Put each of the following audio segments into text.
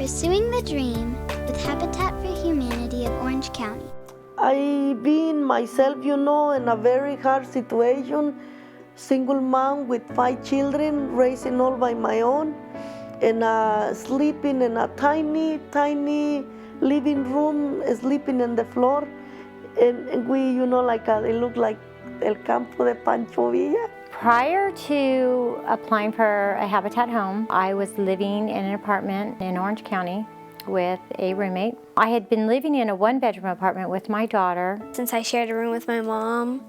Pursuing the Dream with Habitat for Humanity of Orange County. I been myself, in a very hard situation, single mom with 5 children, raising all by my own, and sleeping in a tiny living room, sleeping on the floor, and we, it looked like El Campo de Pancho Villa. Prior to applying for a Habitat home, I was living in an apartment in Orange County with a roommate. I had been living in a 1-bedroom apartment with my daughter. Since I shared a room with my mom,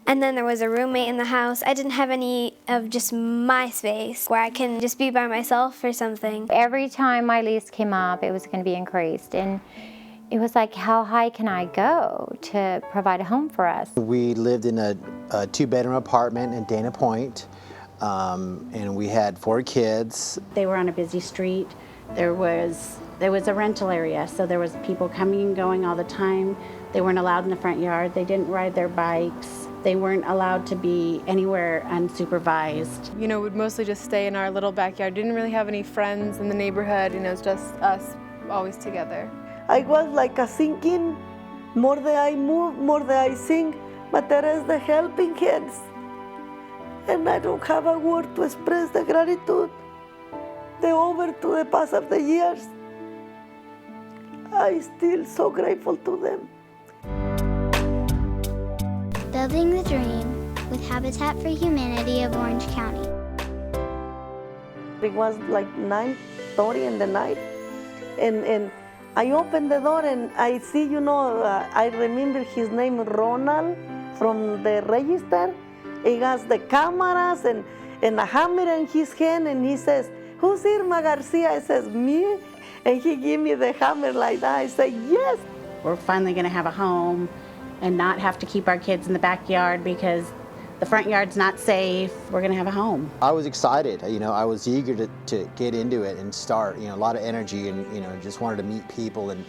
and then there was a roommate in the house, I didn't have any of just my space where I can just be by myself or something. Every time my lease came up, it was going to be increased. And it was like, how high can I go to provide a home for us? We lived in a 2-bedroom apartment in Dana Point, and we had 4 kids. They were on a busy street. There was a rental area, so there was people coming and going all the time. They weren't allowed in the front yard. They didn't ride their bikes. They weren't allowed to be anywhere unsupervised. We'd mostly just stay in our little backyard. Didn't really have any friends in the neighborhood. It was just us always together. I was like a thinking, more that I move, more that I sing, but there is the helping hands. And I don't have a word to express the gratitude. Over to the past of the years, I still so grateful to them. Building the Dream with Habitat for Humanity of Orange County. It was like 9:30 in the night, and I opened the door and I see, I remember his name, Ronald, from the register. He has the cameras and a hammer in his hand, and he says, "Who's Irma Garcia?" I says, "Me." And he gave me the hammer like that. I say, "Yes." We're finally going to have a home and not have to keep our kids in the backyard because the front yard's not safe. We're going to have a home. I was excited. I was eager to get into it and start. A lot of energy, and just wanted to meet people and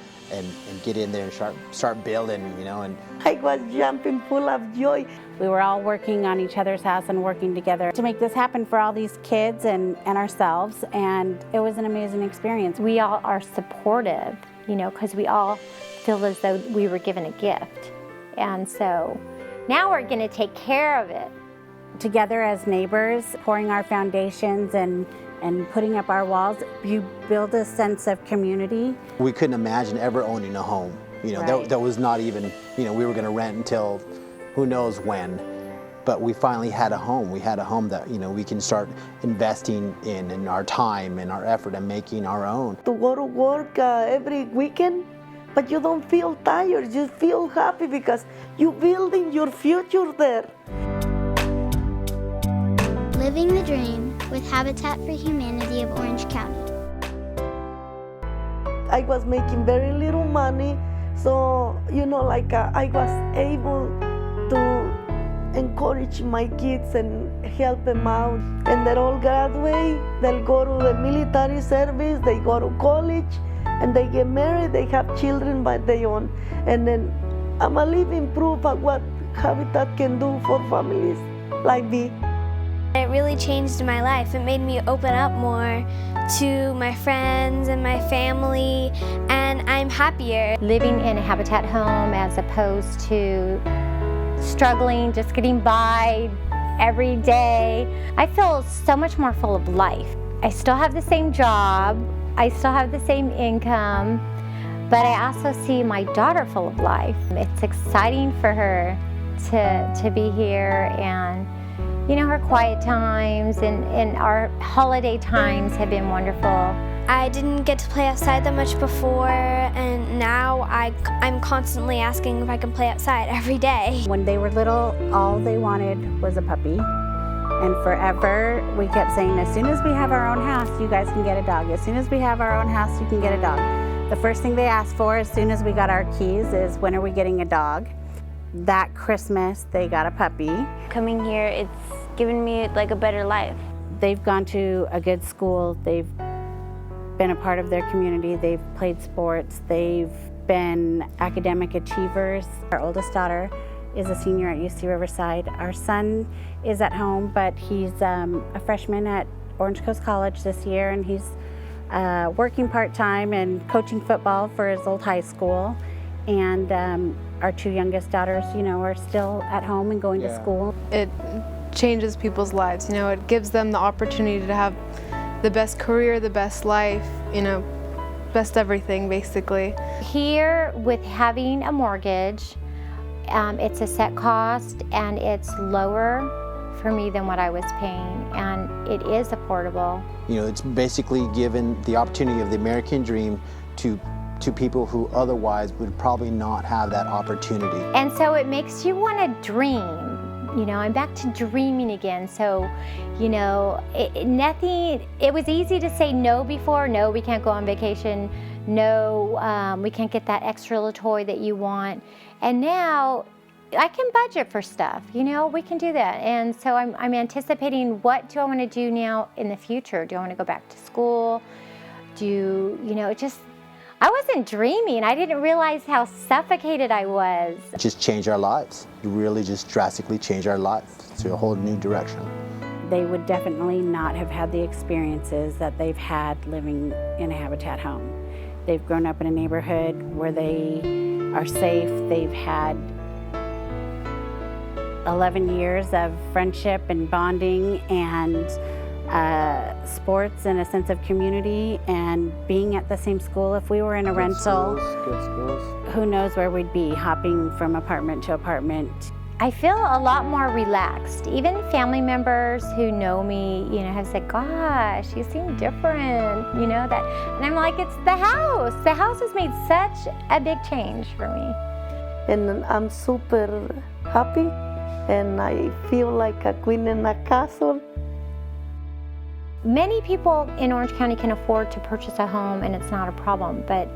get in there and start building. And I was jumping full of joy. We were all working on each other's house and working together to make this happen for all these kids and ourselves, and it was an amazing experience. We all are supportive, because we all feel as though we were given a gift. And so now we're going to take care of it. Together as neighbors, pouring our foundations and putting up our walls, you build a sense of community. we couldn't imagine ever owning a home. Right. That was not even, we were going to rent until who knows when. But we finally had a home. We had a home that, we can start investing in our time and our effort and making our own. To go to work every weekend, but you don't feel tired, you feel happy because you're building your future there. Living the Dream with Habitat for Humanity of Orange County. I was making very little money, so, I was able to encourage my kids and help them out. And they all graduate, they'll go to the military service, they go to college, and they get married, they have children by their own. And then I'm a living proof of what Habitat can do for families like me. It really changed my life. It made me open up more to my friends and my family, and I'm happier. Living in a Habitat home as opposed to struggling, just getting by every day, I feel so much more full of life. I still have the same job, I still have the same income, but I also see my daughter full of life. It's exciting for her to be here, and her quiet times and our holiday times have been wonderful. I didn't get to play outside that much before, and now I'm constantly asking if I can play outside every day. When they were little, all they wanted was a puppy. And forever, we kept saying, as soon as we have our own house, you guys can get a dog. As soon as we have our own house, you can get a dog. The first thing they asked for as soon as we got our keys is, when are we getting a dog? That Christmas, they got a puppy. Coming here, it's given me like a better life. They've gone to a good school. They've been a part of their community. They've played sports. They've been academic achievers. Our oldest daughter is a senior at UC Riverside. Our son is at home, but he's a freshman at Orange Coast College this year, and he's working part-time and coaching football for his old high school. And our 2 youngest daughters, are still at home and going to school. It changes people's lives, it gives them the opportunity to have the best career, the best life, best everything basically. Here, with having a mortgage, it's a set cost and it's lower for me than what I was paying, and it is affordable. It's basically given the opportunity of the American dream to people who otherwise would probably not have that opportunity. And so it makes you want to dream. I'm back to dreaming again. So, it was easy to say no before. No, we can't go on vacation. No, we can't get that extra little toy that you want. And now I can budget for stuff, we can do that. And so I'm anticipating, what do I want to do now in the future? Do I want to go back to school? I wasn't dreaming. I didn't realize how suffocated I was. Just change our lives. Really just drastically change our lives to a whole new direction. They would definitely not have had the experiences that they've had living in a Habitat home. They've grown up in a neighborhood where they are safe. They've had 11 years of friendship and bonding and sports and a sense of community, and being at the same school. If we were in a rental, Good schools. who knows where we'd be, hopping from apartment to apartment. I feel a lot more relaxed. Even family members who know me, have said, "Gosh, you seem different," that. And I'm like, it's the house. The house has made such a big change for me. And I'm super happy, and I feel like a queen in a castle. Many people in Orange County can afford to purchase a home and it's not a problem, but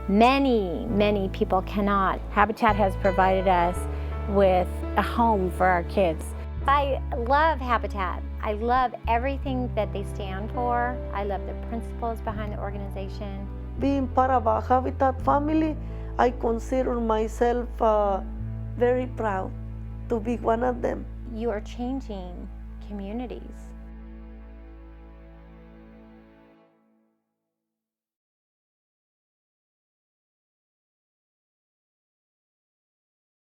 many, many people cannot. Habitat has provided us with a home for our kids. I love Habitat. I love everything that they stand for. I love the principles behind the organization. Being part of a Habitat family, I consider myself very proud to be one of them. You are changing communities.